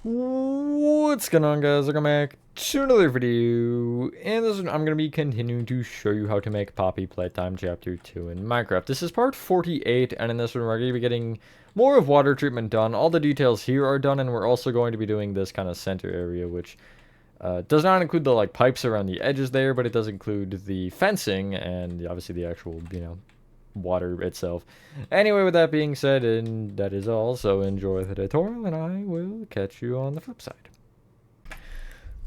What's going on, guys? Welcome back to another video. And this one, I'm going to be continuing to show you how to make Poppy Playtime Chapter 2 in Minecraft. This is part 48, and in this one we're going to be getting more of water treatment done. All the details here are done, and we're also going to be doing this kind of center area, which does not include the pipes around the edges there, but it does include the fencing and obviously the actual, water itself. Anyway, with that being said, and that is all, so enjoy the tutorial, and I will catch you on the flip side.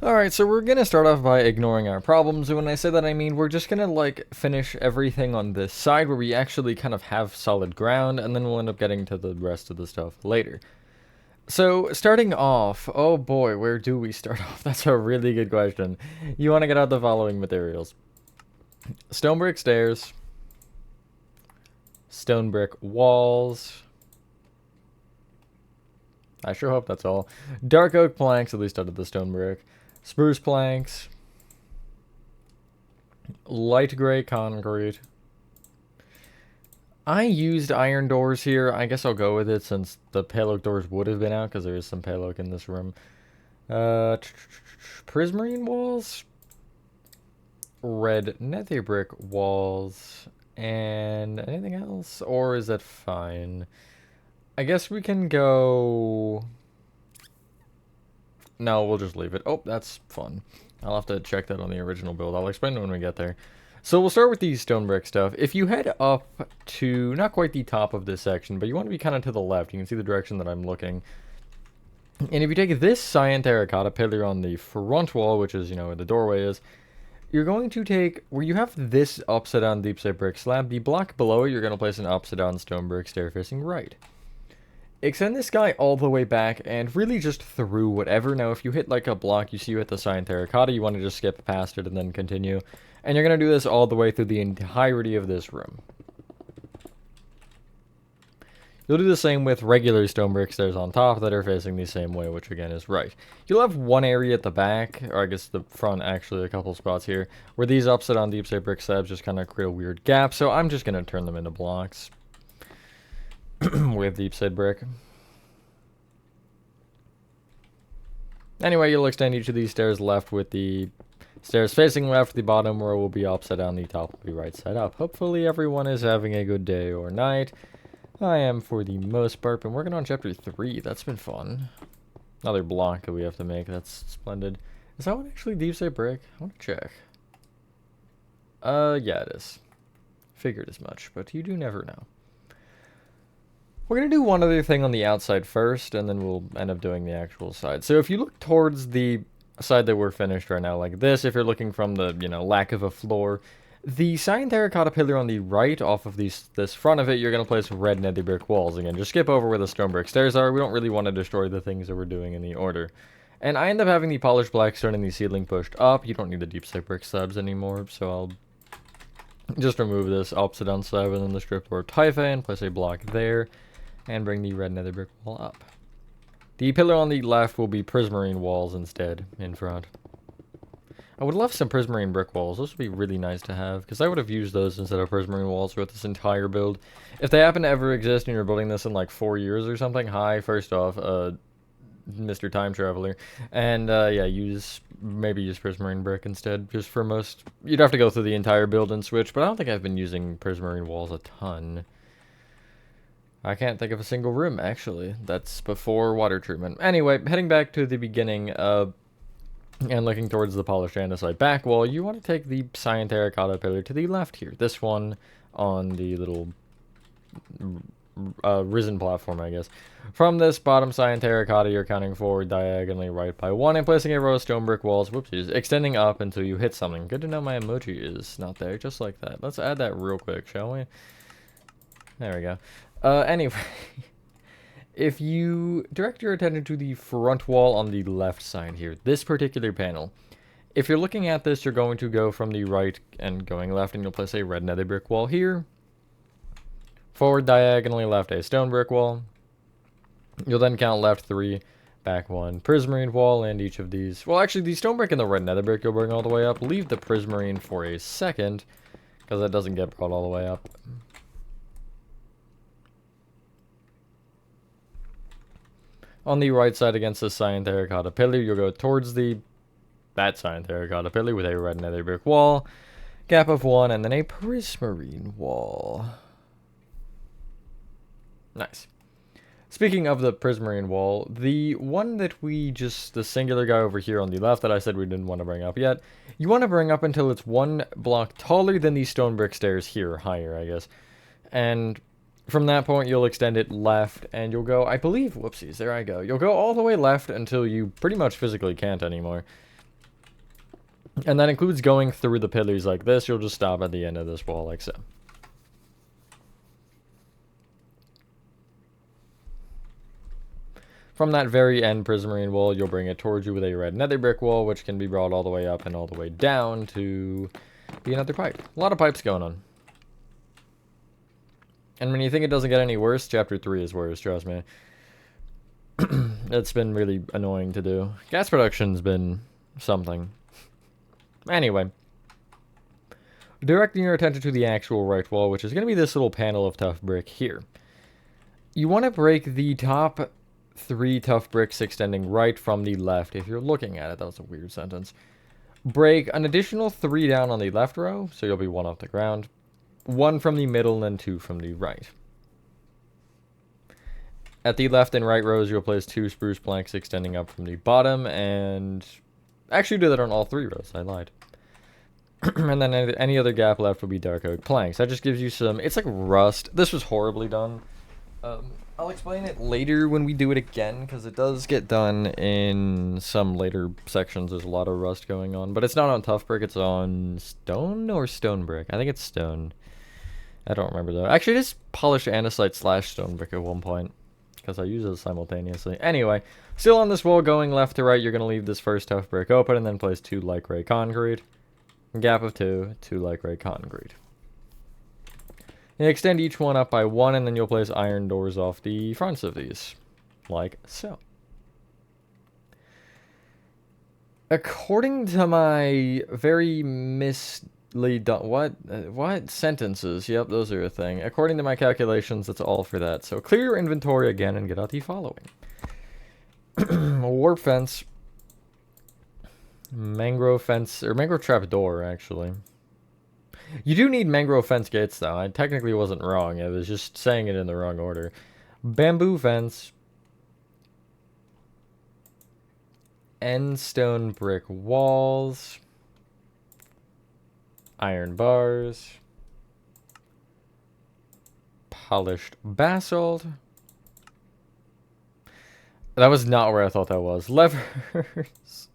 Alright, so we're gonna start off by ignoring our problems, and when I say that I mean we're just gonna finish everything on this side where we actually kind of have solid ground, and then we'll end up getting to the rest of the stuff later. So, starting off, oh boy, where do we start off? That's a really good question. You want to get out the following materials. Stone brick stairs, stone brick walls. I sure hope that's all. Dark oak planks, at least out of the stone brick. Spruce planks. Light gray concrete. I used iron doors here. I guess I'll go with it since the pale oak doors would have been out because there is some pale oak in this room. Prismarine walls. Red nether brick walls. And anything else? Or is that fine? I guess we can go... No, we'll just leave it. Oh, that's fun. I'll have to check that on the original build. I'll explain it when we get there. So we'll start with the stone brick stuff. If you head up to, not quite the top of this section, but you want to be kind of to the left. You can see the direction that I'm looking. And if you take this cyan terracotta pillar on the front wall, which is, where the doorway is, you're going to take, where you have this upside down deep set brick slab, the block below it, you're going to place an upside down stone brick stair facing right. Extend this guy all the way back and really just through whatever. Now, if you hit a block, you see you hit the cyan terracotta, you want to just skip past it and then continue. And you're going to do this all the way through the entirety of this room. You'll do the same with regular stone brick stairs on top that are facing the same way, which again is right. You'll have one area at the back, or I guess the front actually, a couple spots here, where these upside down deep set brick slabs just kind of create a weird gap, so I'm just going to turn them into blocks. With deep set brick. Anyway, you'll extend each of these stairs left with the stairs facing left, the bottom row will be upside down, the top will be right side up. Hopefully everyone is having a good day or night. I am for the most part. Been working on chapter 3. That's been fun. Another block that we have to make. That's splendid. Is that one actually deep set brick? I want to check. Yeah, it is. Figured as much, but you do never know. We're going to do one other thing on the outside first, and then we'll end up doing the actual side. So if you look towards the side that we're finished right now, like this, if you're looking from the, lack of a floor, the cyan terracotta pillar on the right off of this front of it, you're going to place red nether brick walls. Again, just skip over where the stone brick stairs are. We don't really want to destroy the things that we're doing in the order. And I end up having the polished black stone and the ceiling pushed up. You don't need the deep set brick slabs anymore, so I'll just remove this upside down slab and then the strip board type and place a block there. And bring the red nether brick wall up. The pillar on the left will be prismarine walls instead, in front. I would love some prismarine brick walls. Those would be really nice to have, because I would have used those instead of prismarine walls throughout this entire build. If they happen to ever exist and you're building this in 4 years or something, hi, first off, Mr. Time Traveler. And, yeah, maybe use prismarine brick instead, just for most... You'd have to go through the entire build and switch, but I don't think I've been using prismarine walls a ton. I can't think of a single room, actually. That's before water treatment. Anyway, heading back to the beginning, and looking towards the polished andesite back wall, you want to take the cyan terracotta pillar to the left here. This one on the little risen platform, I guess. From this bottom cyan terracotta, you're counting forward diagonally right by 1 and placing a row of stone brick walls, whoopsies, extending up until you hit something. Good to know my emoji is not there, just like that. Let's add that real quick, shall we? There we go. Anyway, if you direct your attention to the front wall on the left side here, this particular panel, if you're looking at this, you're going to go from the right and going left, and you'll place a red nether brick wall here. Forward diagonally left a stone brick wall. You'll then count left 3, back 1, prismarine wall, and each of these. Well, actually, the stone brick and the red nether brick you'll bring all the way up. Leave the prismarine for a second, because that doesn't get brought all the way up. On the right side against the cyan terracotta pillar, you'll go towards that cyan terracotta pillar with a red nether brick wall, gap of 1, and then a prismarine wall. Nice. Speaking of the prismarine wall, the one that the singular guy over here on the left that I said we didn't want to bring up yet, you want to bring up until it's 1 block taller than these stone brick stairs here, or higher, I guess. And from that point, you'll extend it left, and you'll go, I believe, whoopsies, there I go. You'll go all the way left until you pretty much physically can't anymore. And that includes going through the pillars like this. You'll just stop at the end of this wall like so. From that very end prismarine wall, you'll bring it towards you with a red nether brick wall, which can be brought all the way up and all the way down to be another pipe. A lot of pipes going on. And when you think it doesn't get any worse, Chapter 3 is worse, trust me. It's been really annoying to do. Gas production's been something. Anyway. Directing your attention to the actual right wall, which is going to be this little panel of tough brick here. You want to break the top 3 tough bricks extending right from the left. If you're looking at it, that was a weird sentence. Break an additional 3 down on the left row, so you'll be 1 off the ground. 1 from the middle and then 2 from the right. At the left and right rows, you'll place 2 spruce planks extending up from the bottom, and actually do that on all 3 rows, I lied. And then any other gap left will be dark oak planks. That just gives you some, it's like rust. This was horribly done. I'll explain it later when we do it again, because it does get done in some later sections. There's a lot of rust going on, but it's not on tough brick, it's on stone or stone brick. I think it's stone. I don't remember though. Actually, it is polished andesite / stone brick at one point, because I use those simultaneously. Anyway, still on this wall going left to right, you're going to leave this first tough brick open and then place 2 light gray concrete. Gap of 2, 2 light gray concrete. You extend each one up by 1, and then you'll place iron doors off the fronts of these, like so. According to my very what sentences? Yep, those are a thing. According to my calculations, that's all for that. So clear your inventory again and get out the following: warp fence, mangrove fence, or mangrove trap door, actually. You do need mangrove fence gates, though. I technically wasn't wrong. I was just saying it in the wrong order. Bamboo fence. End stone brick walls. Iron bars. Polished basalt. That was not where I thought that was. Levers.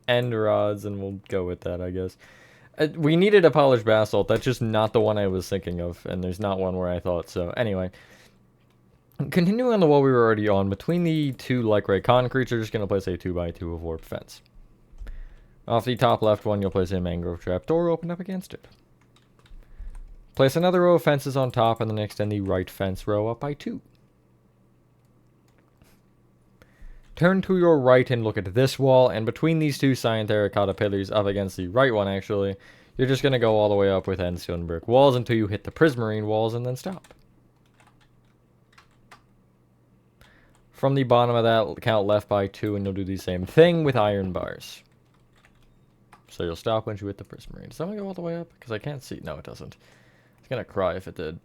End rods, and we'll go with that, I guess. We needed a polished basalt. That's just not the one I was thinking of, and there's not one where I thought so. Anyway, continuing on the wall we were already on, between the 2 light gray concretes, you're just going to place a 2x2 of warp fence. Off the top left one, you'll place a mangrove trap door open up against it. Place another row of fences on top, and then extend the right fence row up by 2. Turn to your right and look at this wall, and between these 2 cyan terracotta pillars up against the right one, actually, you're just going to go all the way up with end stone brick walls until you hit the prismarine walls and then stop. From the bottom of that, count left by 2, and you'll do the same thing with iron bars. So you'll stop once you hit the prismarine. Does that one go all the way up? Because I can't see. No, it doesn't. It's going to cry if it did.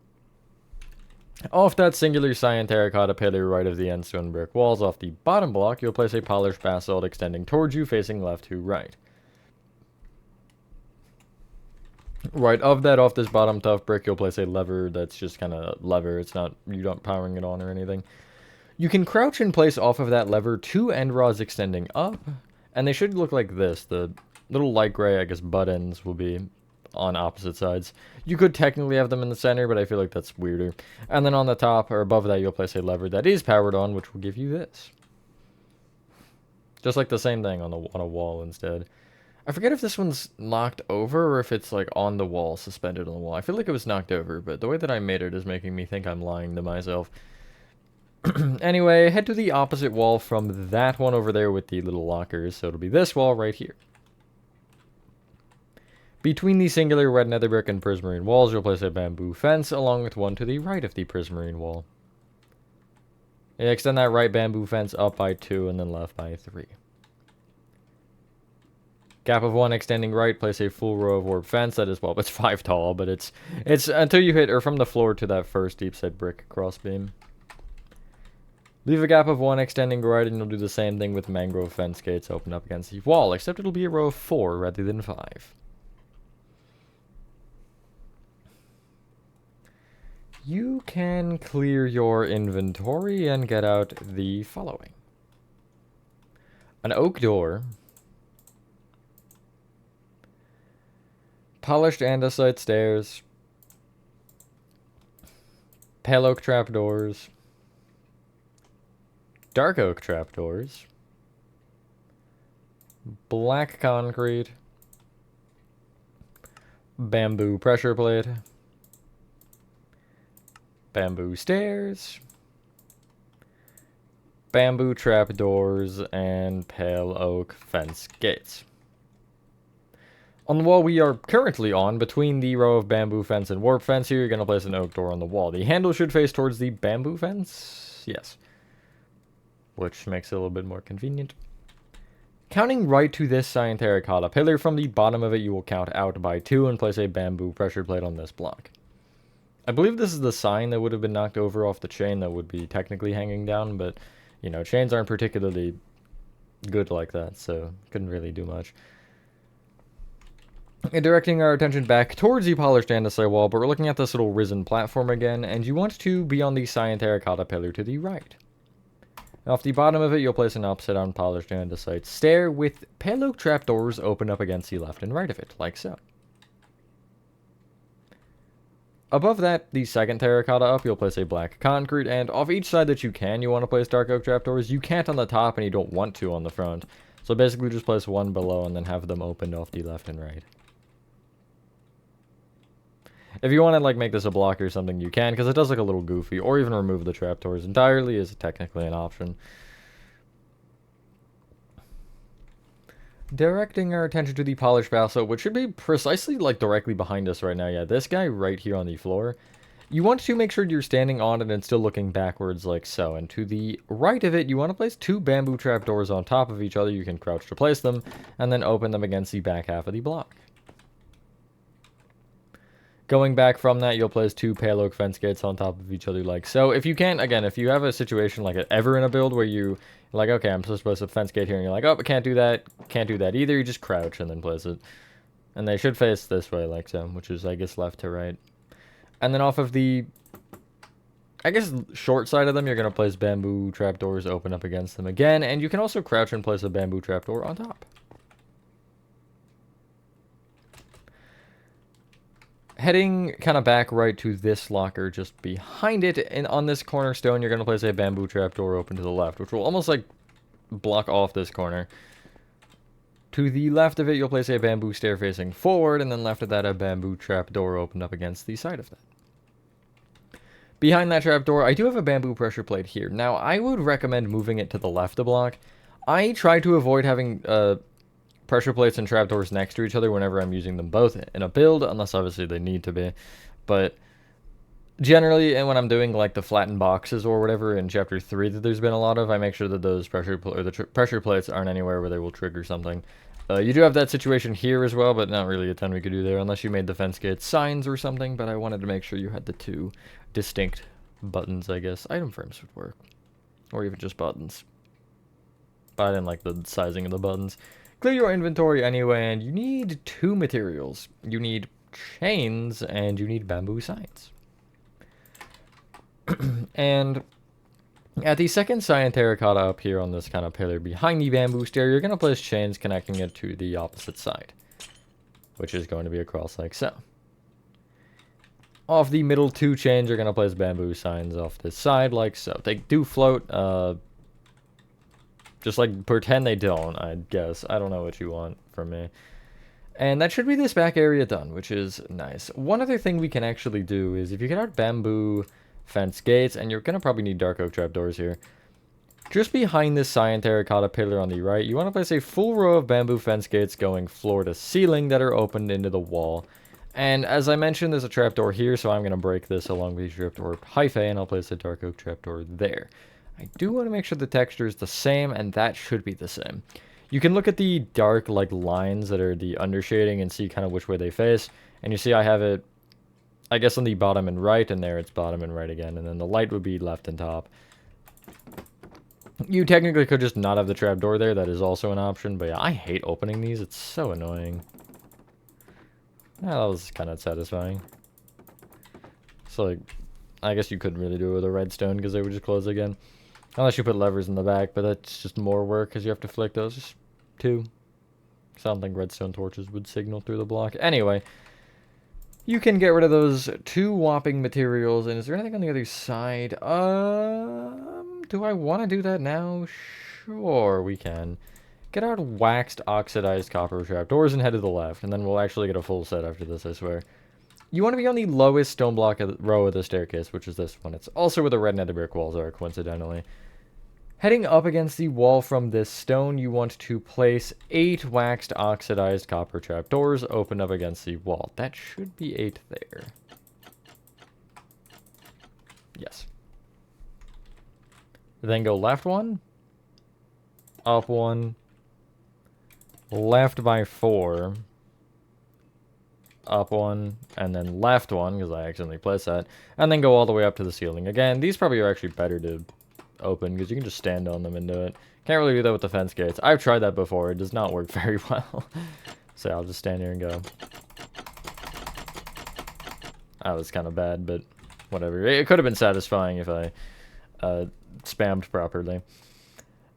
Off that singular cyan terracotta pillar right of the end stone brick walls off the bottom block, you'll place a polished basalt extending towards you facing left to right. Right of that, off this bottom tough brick, you'll place a lever that's just kind of lever. It's not, you're not powering it on or anything. You can crouch in place off of that lever 2 end rods extending up, and they should look like this. The little light gray, I guess, butt ends will be on opposite sides. You could technically have them in the center, but I feel like that's weirder. And then on the top, or above that, you'll place a lever that is powered on, which will give you this. Just like the same thing on a wall instead. I forget if this one's knocked over, or if it's like on the wall, suspended on the wall. I feel like it was knocked over, but the way that I made it is making me think I'm lying to myself. Anyway, head to the opposite wall from that one over there with the little lockers, so it'll be this wall right here. Between the singular red nether brick and prismarine walls, you'll place a bamboo fence, along with one to the right of the prismarine wall. Yeah, extend that right bamboo fence up by 2 and then left by 3. Gap of 1 extending right, place a full row of warp fence. That is, well, it's 5 tall, but it's until you hit, or from the floor to that first deep set brick cross beam. Leave a gap of 1 extending right, and you'll do the same thing with mangrove fence gates open up against the wall, except it'll be a row of 4 rather than 5. You can clear your inventory and get out the following. An oak door, polished andesite stairs, pale oak trapdoors, dark oak trapdoors, black concrete, bamboo pressure plate, bamboo stairs, bamboo trapdoors, and pale oak fence gates. On the wall we are currently on, between the row of bamboo fence and warp fence here, you're going to place an oak door on the wall. The handle should face towards the bamboo fence. Yes. Which makes it a little bit more convenient. Counting right to this cyan terracotta pillar, from the bottom of it you will count out by 2 and place a bamboo pressure plate on this block. I believe this is the sign that would have been knocked over off the chain that would be technically hanging down, but, you know, chains aren't particularly good like that, so couldn't really do much. And directing our attention back towards the polished andesite wall, but we're looking at this little risen platform again, and you want to be on the cyan terracotta pillar to the right. Off the bottom of it, you'll place an upside down polished andesite stair with pale oak trapdoors open up against the left and right of it, like so. Above that, the second terracotta up, you'll place a black concrete, and off each side that you can, you want to place dark oak trapdoors. You can't on the top, and you don't want to on the front. So basically just place one below and then have them opened off the left and right. If you want to like make this a block or something, you can, because it does look a little goofy, or even remove the trapdoors entirely is technically an option. Directing our attention to the polished basalt, which should be precisely like directly behind us right now. Yeah, this guy right here on the floor. You want to make sure you're standing on it and still looking backwards like so. And to the right of it, you want to place 2 bamboo trapdoors on top of each other. You can crouch to place them, and then open them against the back half of the block. Going back from that, you'll place 2 pale oak fence gates on top of each other like so. If you can't, again, if you have a situation like it ever in a build where you're like, okay, I'm supposed to place a fence gate here, and you're like, oh, I can't do that either, you just crouch and then place it. And they should face this way like so, which is, I guess, left to right. And then off of the, I guess, short side of them, you're going to place bamboo trapdoors open up against them again, and you can also crouch and place a bamboo trapdoor on top. Heading kind of back right to this locker just behind it, and on this cornerstone, you're going to place a bamboo trapdoor open to the left, which will almost like block off this corner. To the left of it, you'll place a bamboo stair facing forward, and then left of that, a bamboo trapdoor open up against the side of that. Behind that trapdoor, I do have a bamboo pressure plate here. Now, I would recommend moving it to the left a block. I try to avoid having pressure plates and trapdoors next to each other whenever I'm using them both in a build, unless obviously they need to be. But generally, and when I'm doing like the flattened boxes or whatever in chapter 3 that there's been a lot of, I make sure that those pressure plates aren't anywhere where they will trigger something. You do have that situation here as well, but not really a ton we could do there unless you made the fence gate signs or something, but I wanted to make sure you had the 2 distinct buttons, I guess. Item frames would work. Or even just buttons. But I didn't like the sizing of the buttons. Clear your inventory anyway, and you need 2 materials. You need chains, and you need bamboo signs. And at the second cyan terracotta up here on this kind of pillar behind the bamboo stair, you're going to place chains connecting it to the opposite side, which is going to be across like so. Off the middle 2 chains, you're going to place bamboo signs off this side like so. They do float, just like pretend they don't, I guess. I don't know what you want from me. And that should be this back area done, which is nice. One other thing we can actually do is if you get out bamboo fence gates, and you're going to probably need dark oak trapdoors here. Just behind this cyan terracotta pillar on the right, you want to place a full row of bamboo fence gates going floor to ceiling that are opened into the wall. And as I mentioned, there's a trapdoor here, so I'm going to break this along with the trapdoor hyphae, and I'll place a dark oak trapdoor there. I do want to make sure the texture is the same, and that should be the same. You can look at the dark, like, lines that are the undershading and see kind of which way they face. And you see I have it, I guess, on the bottom and right, and there it's bottom and right again. And then the light would be left and top. You technically could just not have the trapdoor there. That is also an option. But yeah, I hate opening these. It's so annoying. Yeah, that was kind of satisfying. So, like, I guess you couldn't really do it with a redstone because they would just close again. Unless you put levers in the back, but that's just more work because you have to flick those. Just 2. Something redstone torches would signal through the block. Anyway, you can get rid of those 2 whopping materials. And is there anything on the other side? Do I want to do that now? Sure, we can. Get out waxed oxidized copper trapdoors and head to the left. And then we'll actually get a full set after this, I swear. You want to be on the lowest stone block row of the staircase, which is this one. It's also where the red nether brick walls are, coincidentally. Heading up against the wall from this stone, you want to place 8 waxed oxidized copper trapdoors open up against the wall. That should be 8 there. Yes. Then go left 1, up 1, left by 4, up 1, and then left 1, because I accidentally placed that, and then go all the way up to the ceiling. Again, these probably are actually better to open, because you can just stand on them and do it. Can't really do that with the fence gates. I've tried that before. It does not work very well. So I'll just stand here and go. That was kind of bad, but whatever. It could have been satisfying if I spammed properly.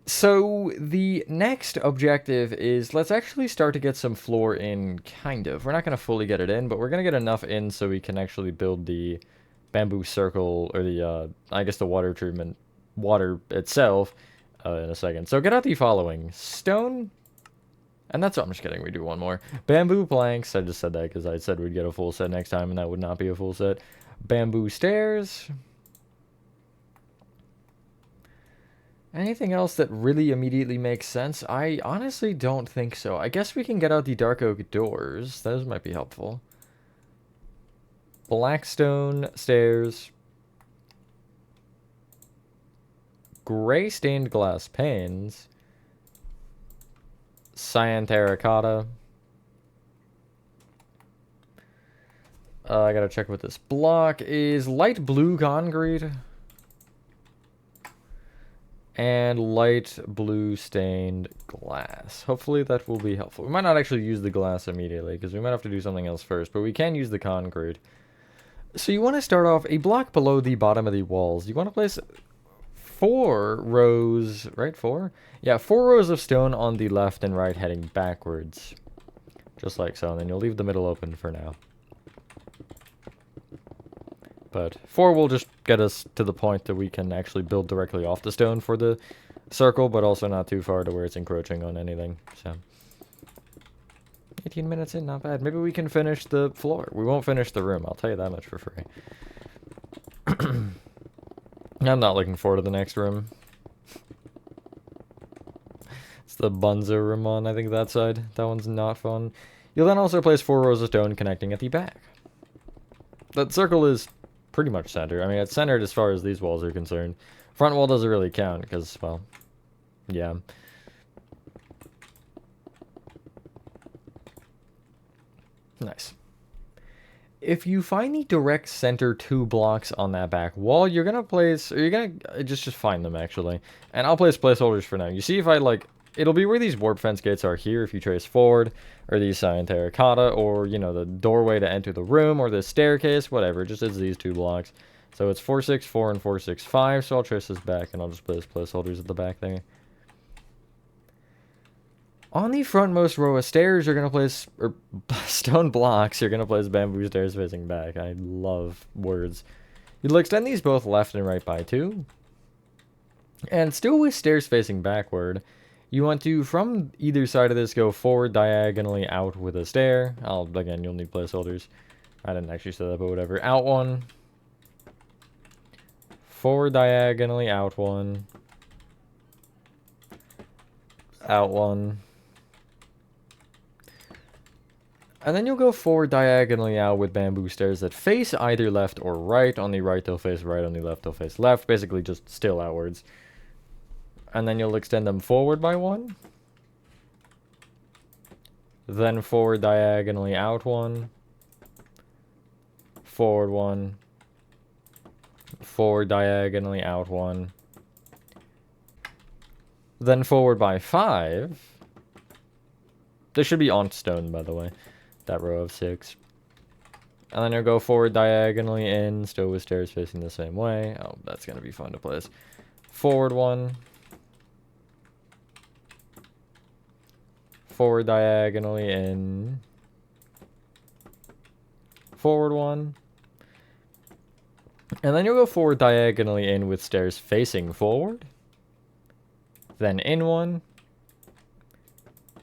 So the next objective is, let's actually start to get some floor in, kind of. We're not going to fully get it in, but we're going to get enough in so we can actually build the bamboo circle, or the, I guess the water treatment, water itself, in a second. So get out the following. Stone, and that's all. I'm just kidding, we do one more. Bamboo planks, I just said that because I said we'd get a full set next time, and that would not be a full set. Bamboo stairs. Anything else that really immediately makes sense? I honestly don't think so. I guess we can get out the dark oak doors. Those might be helpful. Blackstone stairs. Gray stained glass panes. Cyan terracotta. I gotta check what this block is. Light blue concrete. And light blue stained glass. Hopefully that will be helpful. We might not actually use the glass immediately, because we might have to do something else first, but we can use the concrete. So you want to start off a block below the bottom of the walls. You want to place 4 rows, right? 4? Yeah, 4 rows of stone on the left and right heading backwards. Just like so, and then you'll leave the middle open for now. But 4 will just get us to the point that we can actually build directly off the stone for the circle, but also not too far to where it's encroaching on anything. So 18 minutes in, not bad. Maybe we can finish the floor. We won't finish the room, I'll tell you that much for free. I'm not looking forward to the next room. It's the Bunzo room on, I think, that side. That one's not fun. You'll then also place 4 rows of stone connecting at the back. That circle is pretty much center. I mean, it's centered as far as these walls are concerned. Front wall doesn't really count because, well, yeah. Nice. If you find the direct center 2 blocks on that back wall, you're gonna place, or you're gonna just find them actually. And I'll place placeholders for now. You see, if I like, it'll be where these warp fence gates are here if you trace forward, or these cyan terracotta, or, you know, the doorway to enter the room, or the staircase, whatever. Just is these 2 blocks. So it's 4, 6, 4, and 4, 6, 5. So I'll trace this back, and I'll just place placeholders at the back there. On the frontmost row of stairs, you're going to place, or stone blocks, you're going to place bamboo stairs facing back. I love words. You'll extend these both left and right by 2. And still with stairs facing backward, you want to, from either side of this, go forward diagonally out with a stair. Again, you'll need placeholders. I didn't actually say that, but whatever. Out 1. Forward diagonally, out 1. Out 1. And then you'll go forward diagonally out with bamboo stairs that face either left or right. On the right, they'll face right. On the left, they'll face left. Basically, just still outwards. And then you'll extend them forward by 1. Then forward diagonally out 1. Forward 1. Forward diagonally out 1. Then forward by 5. This should be on stone, by the way. That row of 6. And then you'll go forward diagonally in, still with stairs facing the same way. Oh, that's going to be fun to place. Forward 1. Forward diagonally in. Forward 1. And then you'll go forward diagonally in with stairs facing forward. Then in 1.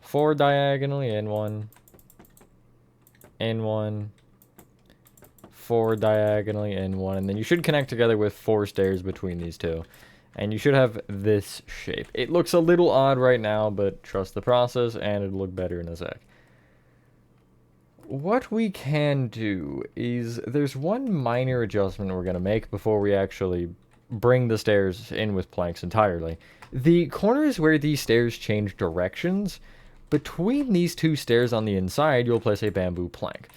Forward diagonally in 1. In 1. Forward diagonally in 1. And then you should connect together with 4 stairs between these two. And you should have this shape. It looks a little odd right now, but trust the process and it'll look better in a sec. What we can do is there's one minor adjustment we're going to make before we actually bring the stairs in with planks entirely. The corners where these stairs change directions, between these 2 stairs on the inside, you'll place a bamboo plank.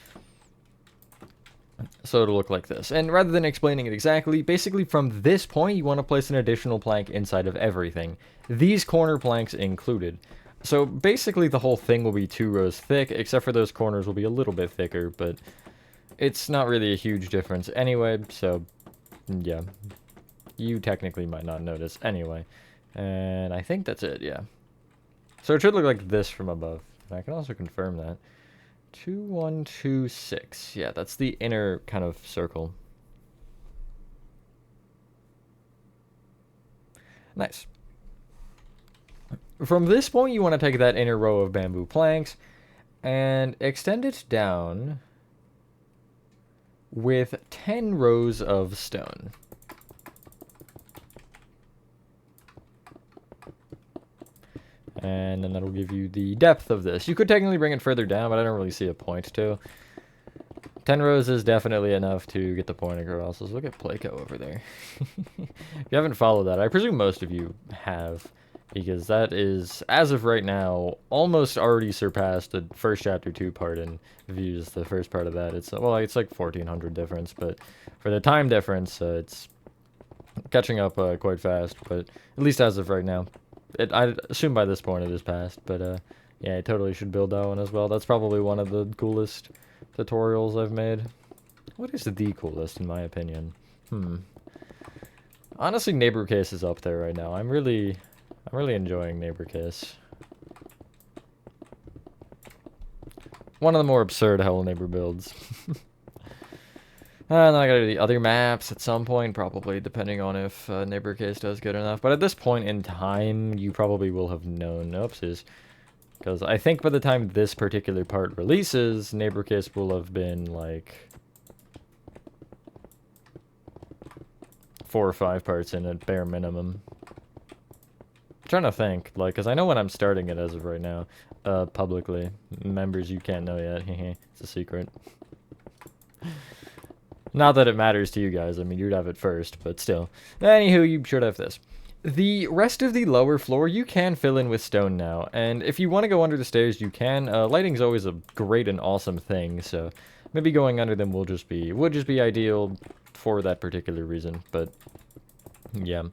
So it'll look like this. And rather than explaining it exactly, basically from this point, you want to place an additional plank inside of everything. These corner planks included. So basically the whole thing will be 2 rows thick, except for those corners will be a little bit thicker, but it's not really a huge difference anyway, so yeah. You technically might not notice anyway. And I think that's it, yeah. So it should look like this from above. And I can also confirm that. 2, 1, 2, 6. Yeah, that's the inner kind of circle. Nice. From this point, you want to take that inner row of bamboo planks and extend it down with 10 rows of stone. And then that'll give you the depth of this. You could technically bring it further down, but I don't really see a point to. 10 rows is definitely enough to get the point across. Let's look at Playco over there. If you haven't followed that, I presume most of you have, because that is, as of right now, almost already surpassed the first chapter 2 part in views. The first part of that, it's like 1,400 difference, but for the time difference, it's catching up quite fast, but at least as of right now. I assume by this point it is past, but yeah, I totally should build that one as well. That's probably one of the coolest tutorials I've made. What is the coolest, in my opinion? Honestly, Neighbor Case is up there right now. I'm really enjoying Neighbor Case. One of the more absurd Hello Neighbor builds. And then I gotta do the other maps at some point, probably, depending on if Neighbor Case does good enough. But at this point in time, you probably will have known. Oopsies. Because I think by the time this particular part releases, Neighbor Case will have been, like, 4 or 5 parts in at bare minimum. I'm trying to think, like, because I know when I'm starting it as of right now, publicly. Members, you can't know yet. It's a secret. Not that it matters to you guys. I mean, you'd have it first, but still. Anywho, you should have this. The rest of the lower floor, you can fill in with stone now. And if you want to go under the stairs, you can. Lighting's always a great and awesome thing, so maybe going under them would just be ideal for that particular reason. But, yeah.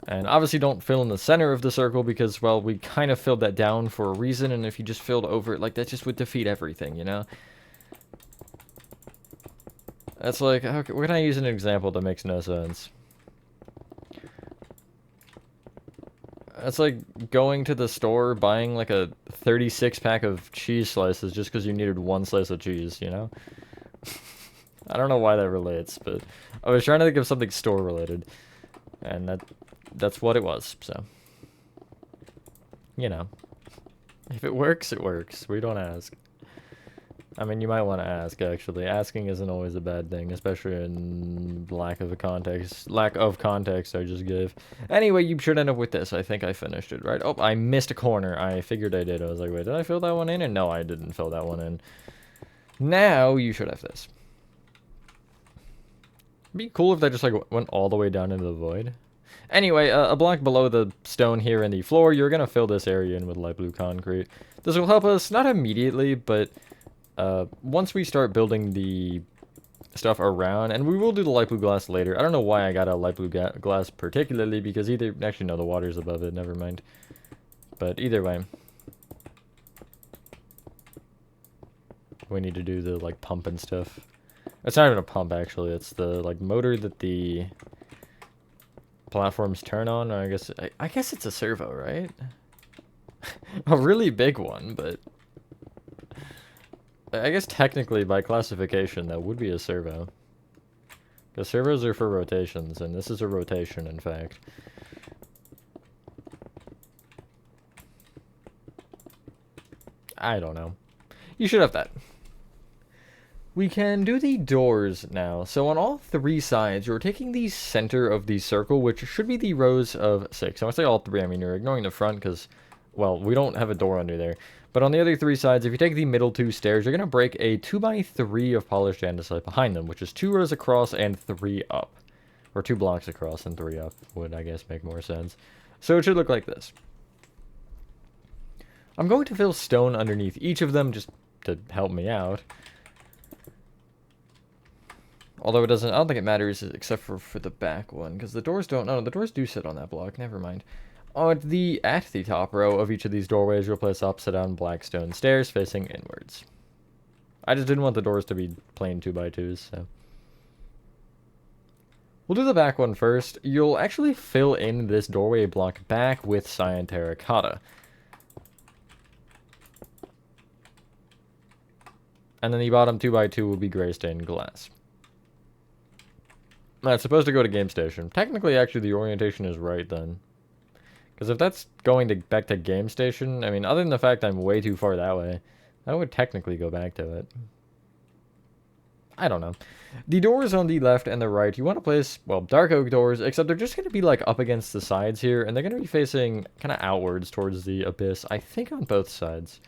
And obviously don't fill in the center of the circle because, well, we kind of filled that down for a reason. And if you just filled over it like that, just would defeat everything, you know? That's like, okay, where can I use an example that makes no sense? That's like going to the store, buying like a 36 pack of cheese slices just because you needed 1 slice of cheese, you know? I don't know why that relates, but I was trying to think of something store related. And that's what it was, so. You know. If it works, it works. We don't ask. I mean, you might want to ask, actually. Asking isn't always a bad thing, especially in lack of context I just gave. Anyway, you should end up with this. I think I finished it, right? Oh, I missed a corner. I figured I did. I was like, wait, did I fill that one in? And no, I didn't fill that one in. Now, you should have this. It'd be cool if that just, like, went all the way down into the void. Anyway, a block below the stone here in the floor, you're going to fill this area in with light blue concrete. This will help us, not immediately, but once we start building the stuff around, and we will do the light blue glass later. I don't know why I got a light blue glass particularly, because either, actually no, the water's above it, never mind. But either way, we need to do the, like, pump and stuff. It's not even a pump, actually, it's the, like, motor that the platforms turn on, or I guess it's a servo, right? A really big one, but I guess technically by classification that would be a servo. Because servos are for rotations, and this is a rotation, in fact. I don't know. You should have that. We can do the doors now. So on all three sides, you're taking the center of the circle, which should be the rows of 6. And when I say all three, I mean you're ignoring the front because, well, we don't have a door under there. But on the other three sides, if you take the middle 2 stairs, you're going to break a 2x3 of polished andesite behind them, which is 2 rows across and 3 up. Or 2 blocks across and 3 up would, I guess, make more sense. So it should look like this. I'm going to fill stone underneath each of them just to help me out. Although it doesn't, I don't think it matters except for the back one, because the doors don't, no, the doors do sit on that block, never mind. At the top row of each of these doorways, you'll place upside down black stone stairs facing inwards. I just didn't want the doors to be plain 2x2s, so. We'll do the back one first. You'll actually fill in this doorway block back with cyan terracotta. And then the bottom 2x2 will be gray stained glass. It's supposed to go to Game Station. Technically, actually, the orientation is right then. Because if that's going back to Game Station, I mean, other than the fact I'm way too far that way, that would technically go back to it. I don't know. The doors on the left and the right, you want to place, well, dark oak doors, except they're just going to be, like, up against the sides here, and they're going to be facing kind of outwards towards the abyss, I think on both sides.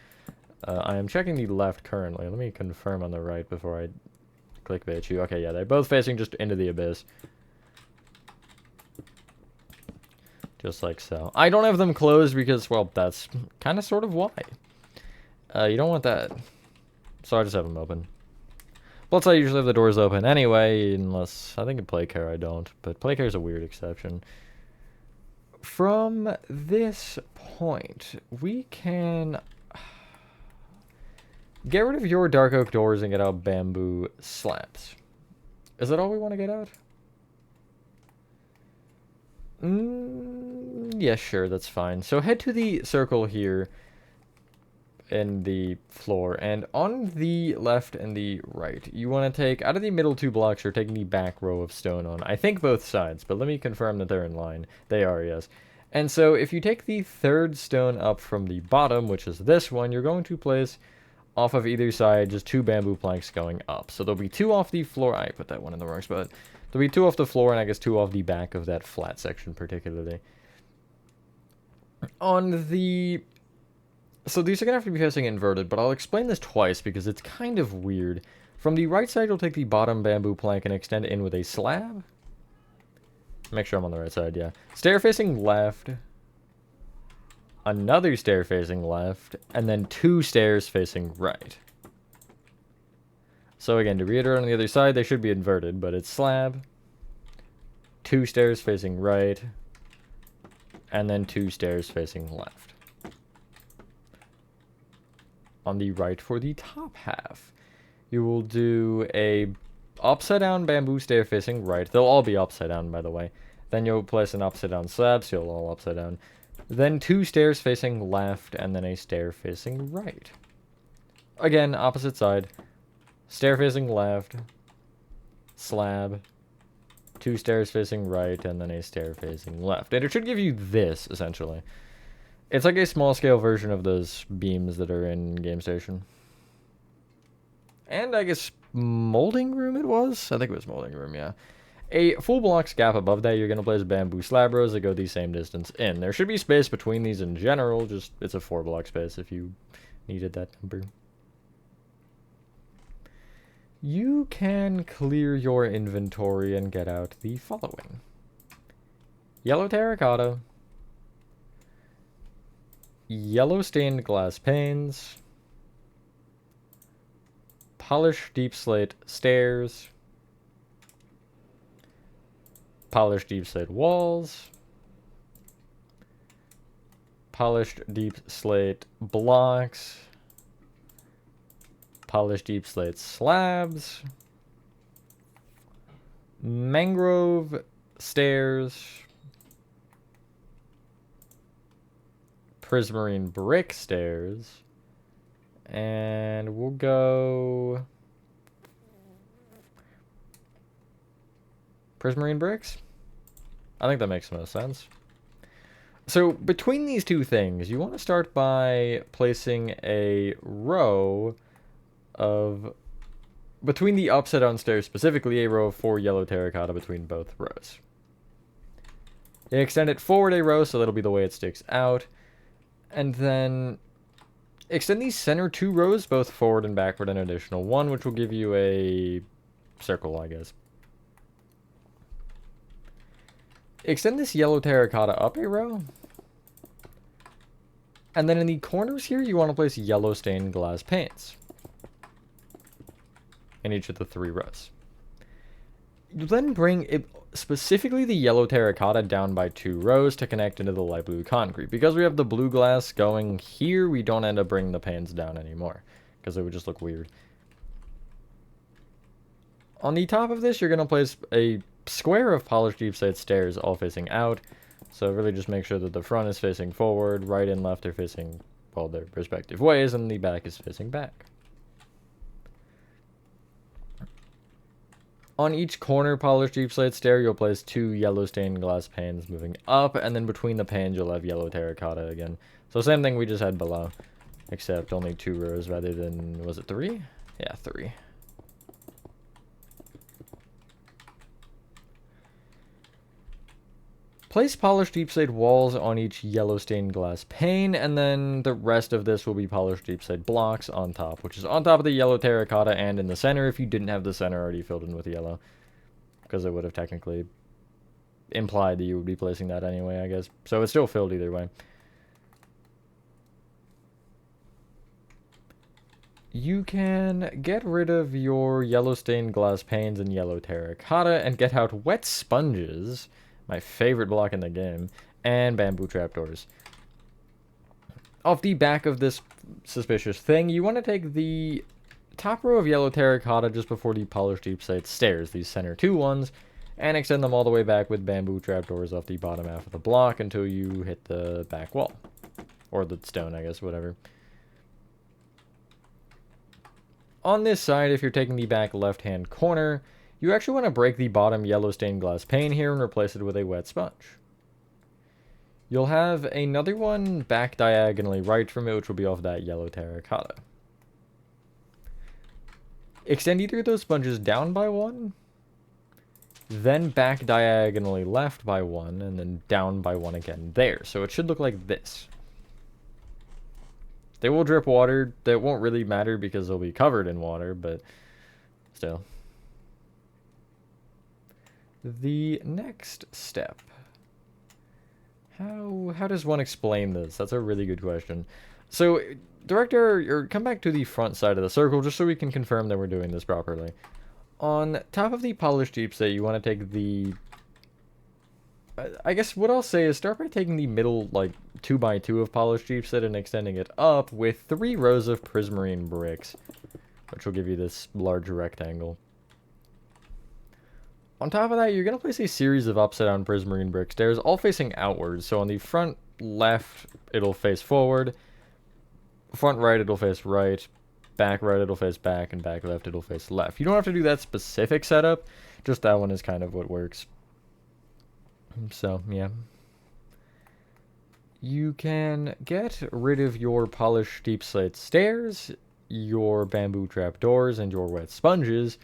I am checking the left currently. Let me confirm on the right before I clickbait you. Okay, yeah, they're both facing just into the abyss. Just like so. I don't have them closed because, well, that's kind of sort of why. You don't want that. So I just have them open. Plus, I usually have the doors open anyway, unless, I think in Playcare I don't. But Playcare is a weird exception. From this point, we can get rid of your dark oak doors and get out bamboo slabs. Is that all we want to get out? Yeah, sure, that's fine. So head to the circle here in the floor, and on the left and the right, you want to take, out of the middle 2 blocks, you're taking the back row of stone on. I think both sides, but let me confirm that they're in line. They are, yes. And so if you take the 3rd stone up from the bottom, which is this one, you're going to place off of either side just 2 bamboo planks going up. So there'll be 2 off the floor. I put that one in the wrong spot. There'll be 2 off the floor and I guess 2 off the back of that flat section particularly. On the... So these are going to have to be facing inverted, but I'll explain this twice because it's kind of weird. From the right side, you'll take the bottom bamboo plank and extend it in with a slab. Make sure I'm on the right side, yeah. Stair facing left. Another stair facing left, and then 2 stairs facing right. So again, to reiterate on the other side, they should be inverted, but it's slab, 2 stairs facing right, and then 2 stairs facing left. On the right for the top half, you will do a upside down bamboo stair facing right. They'll all be upside down, by the way. Then you'll place an upside down slab, so you'll all upside down. Then 2 stairs facing left, and then a stair facing right. Again, opposite side. Stair facing left. Slab. 2 stairs facing right, and then a stair facing left. And it should give you this, essentially. It's like a small-scale version of those beams that are in Game Station. And I guess molding room it was? I think it was molding room, yeah. A full block's gap above that, you're going to place bamboo slab rows that go the same distance in. There should be space between these in general, just it's a 4 block space if you needed that number. You can clear your inventory and get out the following. yellow terracotta, yellow stained glass panes, polished deep slate stairs, polished deep slate walls, polished deep slate blocks, polished deep slate slabs, mangrove stairs, prismarine brick stairs, and we'll go prismarine bricks. I think that makes the most sense. So between these two things, you want to start by placing a row of, between the upside down stairs specifically, a row of 4 yellow terracotta between both rows. You extend it forward a row, so that'll be the way it sticks out. And then extend these center 2 rows both forward and backward an additional 1, which will give you a circle, I guess. Extend this yellow terracotta up a row. And then in the corners here, you want to place yellow stained glass panes in each of the 3 rows. You then bring it, specifically the yellow terracotta, down by 2 rows to connect into the light blue concrete. Because we have the blue glass going here, we don't end up bringing the panes down anymore, because it would just look weird. On the top of this, you're going to place a square of polished deep slate stairs all facing out. So really just make sure that the front is facing forward, right and left are facing, well, their respective ways, and the back is facing back. On each corner polished deep slate stair, you'll place 2 yellow stained glass panes moving up, and then between the panes you'll have yellow terracotta again. So same thing we just had below, except only 2 rows rather than, was it 3? Yeah, 3. Place polished deep slate walls on each yellow stained glass pane, and then the rest of this will be polished deep slate blocks on top, which is on top of the yellow terracotta and in the center if you didn't have the center already filled in with yellow. Because it would have technically implied that you would be placing that anyway, I guess. So it's still filled either way. You can get rid of your yellow stained glass panes and yellow terracotta and get out wet sponges, my favorite block in the game, and bamboo trapdoors. Off the back of this suspicious thing, you want to take the top row of yellow terracotta just before the polished deep slate stairs, these center 2 ones, and extend them all the way back with bamboo trapdoors off the bottom half of the block until you hit the back wall. Or the stone, I guess, whatever. On this side, if you're taking the back left-hand corner, you actually want to break the bottom yellow stained glass pane here and replace it with a wet sponge. You'll have another one back diagonally right from it, which will be off that yellow terracotta. Extend either of those sponges down by 1, then back diagonally left by 1, and then down by 1 again there. So it should look like this. They will drip water. That won't really matter because they'll be covered in water, but still. The next step. How does one explain this? That's a really good question. So, director, or come back to the front side of the circle just so we can confirm that we're doing this properly. On top of the polished deep slate, you want to take the... I guess what I'll say is start by taking the middle, like, 2x2 of polished deep slate and extending it up with 3 rows of prismarine bricks, which will give you this large rectangle. On top of that, you're going to place a series of upside-down prismarine brick stairs, all facing outwards. So on the front left, it'll face forward. Front right, it'll face right. Back right, it'll face back. And back left, it'll face left. You don't have to do that specific setup. Just that one is kind of what works. So, yeah. You can get rid of your polished deep slate stairs, your bamboo trapdoors, and your wet sponges,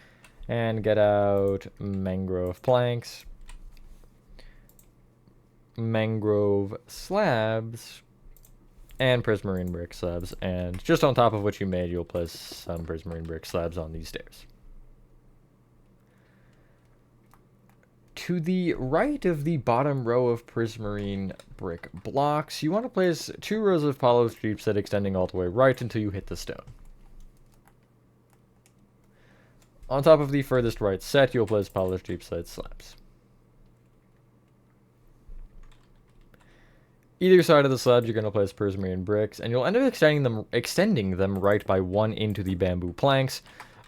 and get out mangrove planks, mangrove slabs, and prismarine brick slabs. And just on top of what you made, you'll place some prismarine brick slabs on these stairs. To the right of the bottom row of prismarine brick blocks, you want to place 2 rows of polished deep set extending all the way right until you hit the stone. On top of the furthest right set, you'll place polished deep set slabs. Either side of the slabs, you're going to place prismarine bricks, and you'll end up extending them right by 1 into the bamboo planks,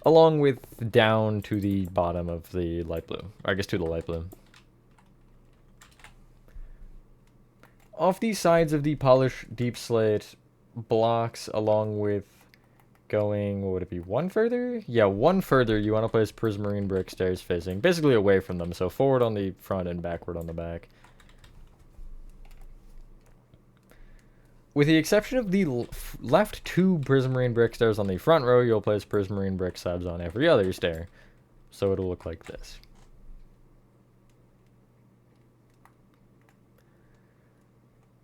along with down to the bottom of the light blue. Or I guess to the light blue. Off the sides of the polished deep slate blocks, along with going, what would it be, 1 further? Yeah, 1 further, you want to place prismarine brick stairs facing basically away from them, so forward on the front and backward on the back. With the exception of the left 2 prismarine brick stairs on the front row, you'll place prismarine brick slabs on every other stair. So it'll look like this.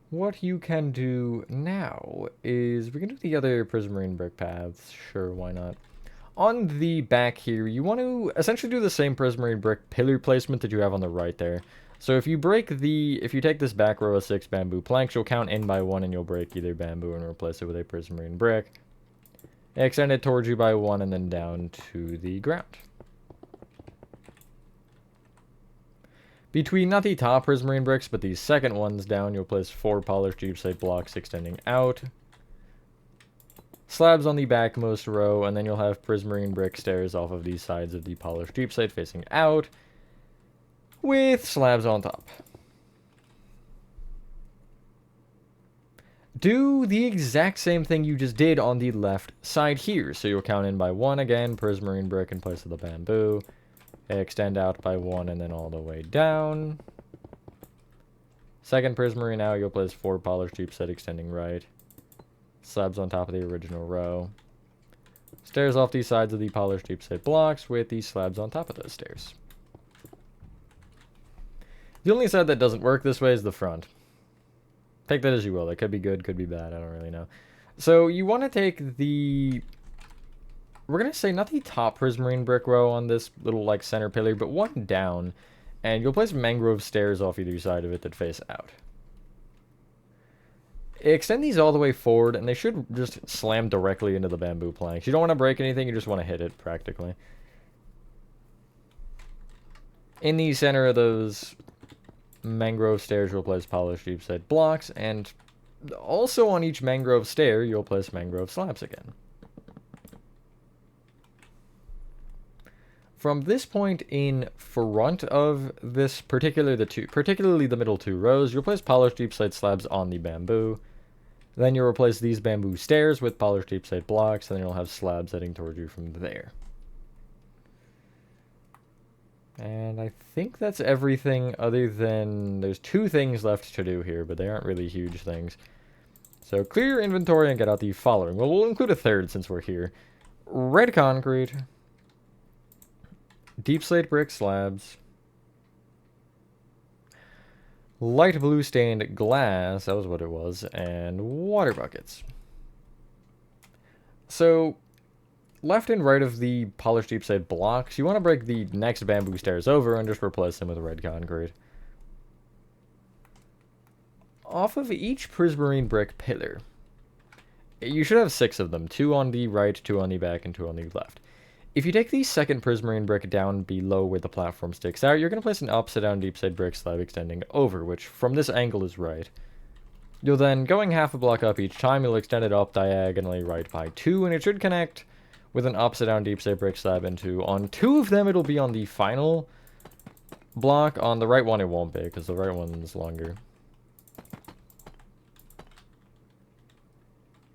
What you can do now is we can do the other prismarine brick paths. Sure, why not? On the back here, you want to essentially do the same prismarine brick pillar placement that you have on the right there. So if you take this back row of 6 bamboo planks, you'll count in by 1 and you'll break either bamboo and replace it with a prismarine brick. Extend it towards you by 1 and then down to the ground. Between not the top prismarine bricks, but the second ones down, you'll place 4 polished deep slate blocks extending out. Slabs on the backmost row, and then you'll have prismarine brick stairs off of these sides of the polished deep slate facing out, with slabs on top. Do the exact same thing you just did on the left side here. So you'll count in by 1 again, prismarine brick in place of the bamboo. Extend out by 1 and then all the way down. Second prismarine out, you'll place 4 polished deep set extending right. Slabs on top of the original row. Stairs off the sides of the polished deep set blocks with the slabs on top of those stairs. The only side that doesn't work this way is the front. Take that as you will. It could be good, could be bad. I don't really know. So you want to take the... We're going to say not the top prismarine brick row on this little like center pillar, but 1 down. And you'll place mangrove stairs off either side of it that face out. Extend these all the way forward, and they should just slam directly into the bamboo planks. You don't want to break anything, you just want to hit it, practically. In the center of those mangrove stairs, you'll place polished deep set blocks, and also on each mangrove stair, you'll place mangrove slabs again. From this point in front of this particularly the middle 2 rows, you'll place polished deep slate slabs on the bamboo. Then you'll replace these bamboo stairs with polished deep slate blocks, and then you'll have slabs heading towards you from there. And I think that's everything other than there's 2 things left to do here, but they aren't really huge things. So clear your inventory and get out the following. Well, we'll include a third since we're here. Red concrete. Deep slate brick slabs. Light blue stained glass, that was what it was, and water buckets. So, left and right of the polished deep slate blocks, you want to break the next bamboo stairs over and just replace them with red concrete. Off of each prismarine brick pillar, you should have 6 of them, 2 on the right, 2 on the back, and 2 on the left. If you take the second prismarine brick down below where the platform sticks out, you're going to place an upside down deep slate brick slab extending over, which from this angle is right. You'll then, going half a block up each time, you'll extend it up diagonally right by 2, and it should connect with an upside down deep slate brick slab into, on 2 of them it'll be on the final block, on the right one it won't be, because the right one's longer.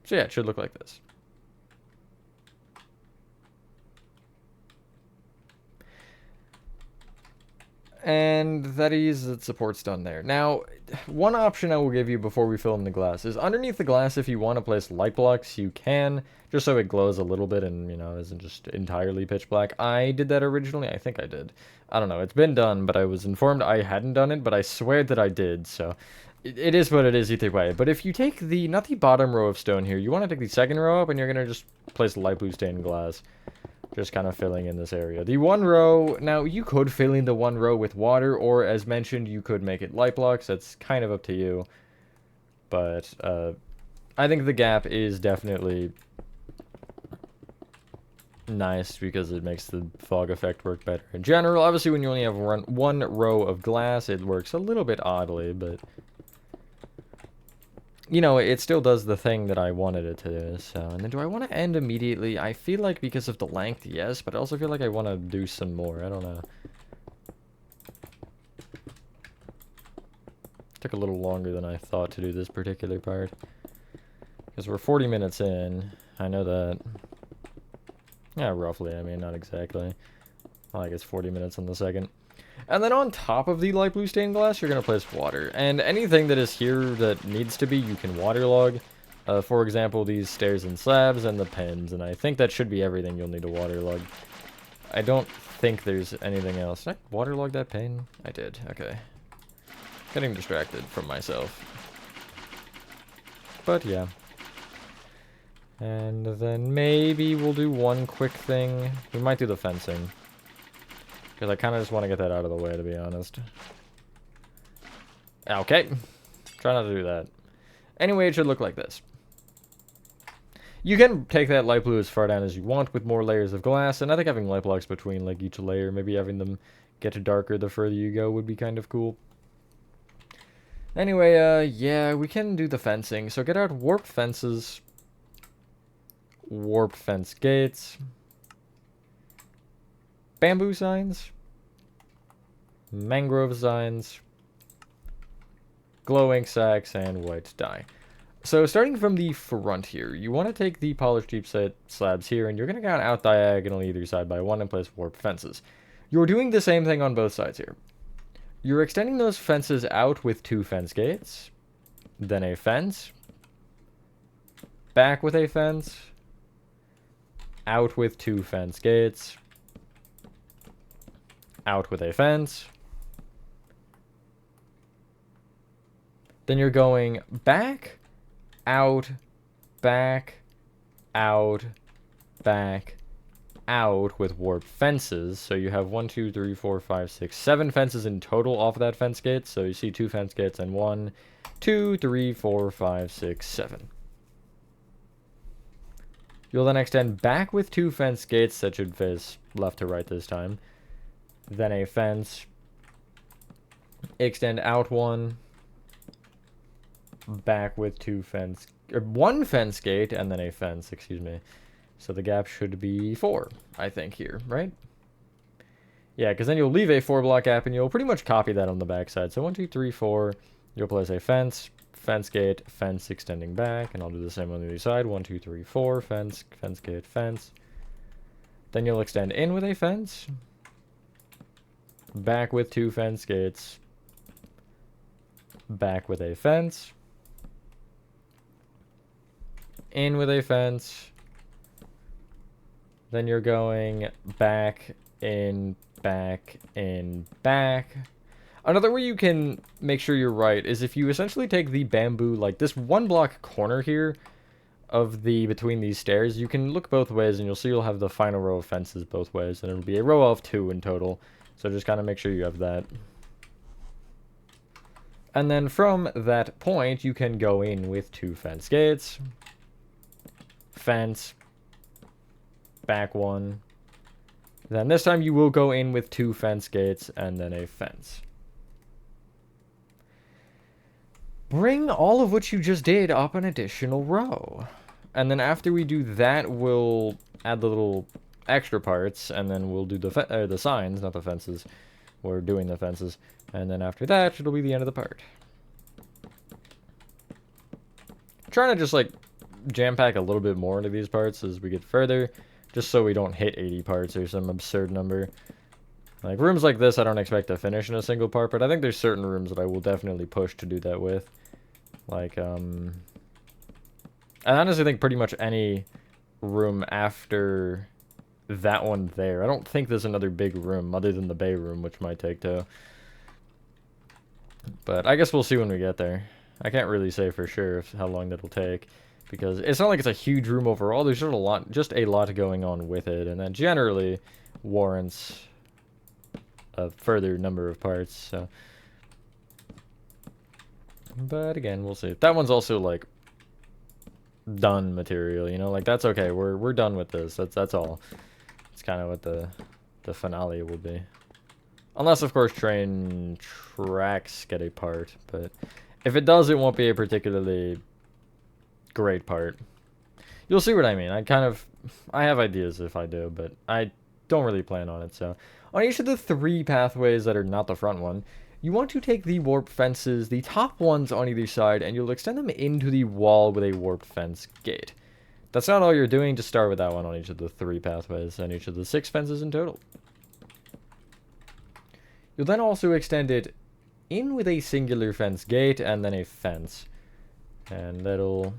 So yeah, it should look like this. And that is, the support's done there. Now, one option I will give you before we fill in the glass is underneath the glass, if you want to place light blocks, you can, just so it glows a little bit and, you know, isn't just entirely pitch black. I did that originally. I think I did. I don't know. It's been done, but I was informed I hadn't done it, but I swear that I did, so it is what it is either way. But if you take the, not the bottom row of stone here, you want to take the second row up, and you're going to just place light blue stained glass Just kind of filling in this area. The one row, now you could fill in the one row with water, or as mentioned, you could make it light blocks. That's kind of up to you. But I think the gap is definitely nice because it makes the fog effect work better in general. Obviously, when you only have one row of glass, it works a little bit oddly, but you know, it still does the thing that I wanted it to do. So, and then do I want to end immediately? I feel like because of the length, yes, but I also feel like I want to do some more. I don't know. Took a little longer than I thought to do this particular part. Because we're 40 minutes in. I know that. Yeah, roughly. I mean, not exactly. Well, I guess 40 minutes on the second. And then on top of the light blue stained glass, you're going to place water. And anything that is here that needs to be, you can waterlog. For example, these stairs and slabs and the pins. And I think that should be everything you'll need to waterlog. I don't think there's anything else. Did I waterlog that pane? I did. Okay. Getting distracted from myself. But yeah. And then maybe we'll do one quick thing. We might do the fencing. Because I kind of just want to get that out of the way, to be honest. Okay. Try not to do that. Anyway, it should look like this. You can take that light blue as far down as you want with more layers of glass. And I think having light blocks between like each layer, maybe having them get darker the further you go would be kind of cool. Anyway, yeah, we can do the fencing. So get out warp fences. Warp fence gates. Bamboo signs, mangrove signs, glow ink sacks, and white dye. So starting from the front here, you want to take the polished deep set slabs here, and you're going to go out diagonally either side by one and place warp fences. You're doing the same thing on both sides here. You're extending those fences out with 2 fence gates, then a fence, back with a fence, out with 2 fence gates, out with a fence. Then you're going back, out, back, out, back, out with warp fences. So you have 1, 2, 3, 4, 5, 6, 7 fences in total off of that fence gate. So you see 2 fence gates and 1, 2, 3, 4, 5, 6, 7. You'll then extend back with 2 fence gates that should face left to right this time. Then a fence, extend out 1, back with 2 fence, or 1 fence gate, and then a fence, excuse me. So the gap should be 4, I think, here, right? Yeah, because then you'll leave a 4 block gap, and you'll pretty much copy that on the back side. So 1, 2, 3, 4, you'll place a fence, fence gate, fence extending back, and I'll do the same on the other side. 1, 2, 3, 4, fence, fence gate, fence. Then you'll extend in with a fence, back with 2 fence gates, back with a fence, in with a fence, then you're going back, in, back, in, back. Another way you can make sure you're right is if you essentially take the bamboo, like this 1 block corner here of the between these stairs, you can look both ways and you'll see you'll have the final row of fences both ways, and it'll be a row of 2 in total. So just kind of make sure you have that. And then from that point, you can go in with 2 fence gates, fence, back 1. Then this time you will go in with 2 fence gates and then a fence. Bring all of what you just did up an additional row. And then after we do that, we'll add the little extra parts, and then we'll do the signs, not the fences. We're doing the fences. And then after that, it'll be the end of the part. I'm trying to just, like, jam-pack a little bit more into these parts as we get further, just so we don't hit 80 parts or some absurd number. Like, rooms like this, I don't expect to finish in a single part, but I think there's certain rooms that I will definitely push to do that with. Like, I honestly think pretty much any room after that one there. I don't think there's another big room other than the bay room, which might take 2. But I guess we'll see when we get there. I can't really say for sure how long that'll take. because it's not like it's a huge room overall. There's just a lot going on with it, and that generally warrants a further number of parts. So, but again, we'll see. That one's also like done material, you know, like that's okay. We're done with this. That's all. It's kind of what the finale will be, unless of course train tracks get a part. But if it does, it won't be a particularly great part. You'll see what I mean. I have ideas if I do, but I don't really plan on it. So on each of the 3 pathways that are not the front one, you want to take the warp fences, the top ones on either side, and you'll extend them into the wall with a warp fence gate. That's not all you're doing. Just start with that one on each of the 3 pathways and each of the 6 fences in total. You'll then also extend it in with a singular fence gate and then a fence. And that'll,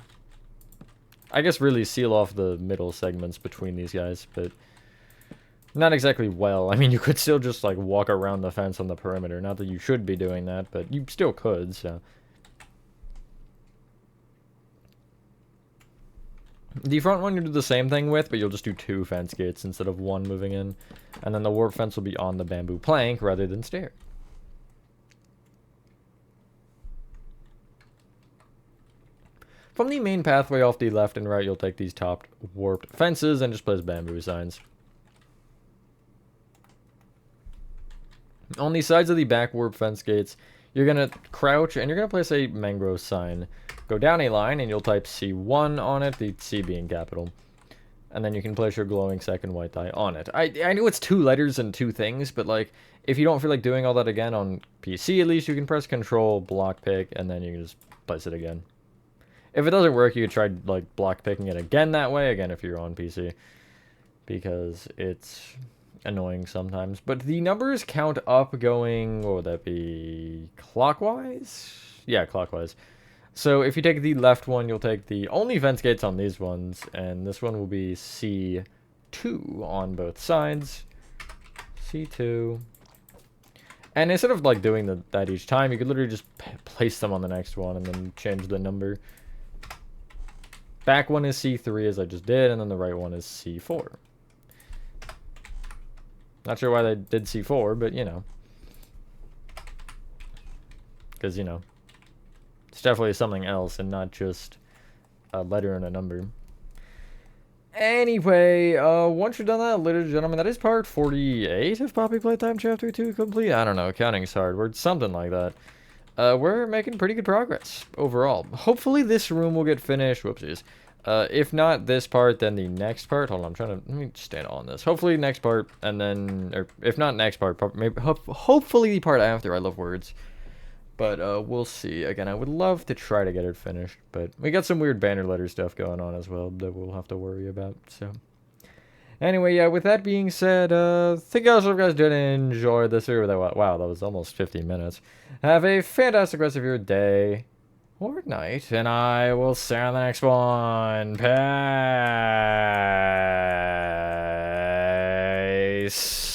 I guess, really seal off the middle segments between these guys, but not exactly well. I mean, you could still just, like, walk around the fence on the perimeter. Not that you should be doing that, but you still could, so. The front one you do the same thing with, but you'll just do 2 fence gates instead of 1 moving in. And then the warp fence will be on the bamboo plank rather than stair. From the main pathway off the left and right, you'll take these topped warped fences and just place bamboo signs. On the sides of the back warp fence gates, you're going to crouch and you're going to place a mangrove sign. Go down a line and you'll type C1 on it, the C being capital. And then you can place your glowing second white die on it. I know it's 2 letters and 2 things, but like, if you don't feel like doing all that again on PC, at least you can press Control, block pick, and then you can just place it again. If it doesn't work, you could try like block picking it again that way, again if you're on PC. Because it's annoying sometimes. But the numbers count up going, what would that be, clockwise? Yeah, clockwise. So if you take the left one, you'll take the only fence gates on these ones, and this one will be C2 on both sides. C2. And instead of like doing that each time, you could literally just place them on the next one and then change the number. Back one is C3 as I just did, and then the right one is C4. Not sure why they did C4, but you know. Because, you know, it's definitely something else and not just a letter and a number. Anyway, once you're done that, ladies and gentlemen, that is part 48 of Poppy Playtime Chapter 2 complete. I don't know, counting's hard. We're something like that. We're making pretty good progress overall. Hopefully this room will get finished. Whoopsies. If not this part, then the next part. Hold on, let me stand on this. Hopefully next part, and then, or if not next part, maybe, hopefully the part after. I love words. But, we'll see. Again, I would love to try to get it finished, but we got some weird banner letter stuff going on as well that we'll have to worry about, so. Anyway, yeah, with that being said, thank you guys if you guys did enjoy this video. Wow, that was almost 15 minutes. Have a fantastic rest of your day or night, and I will see you on the next one. Peace.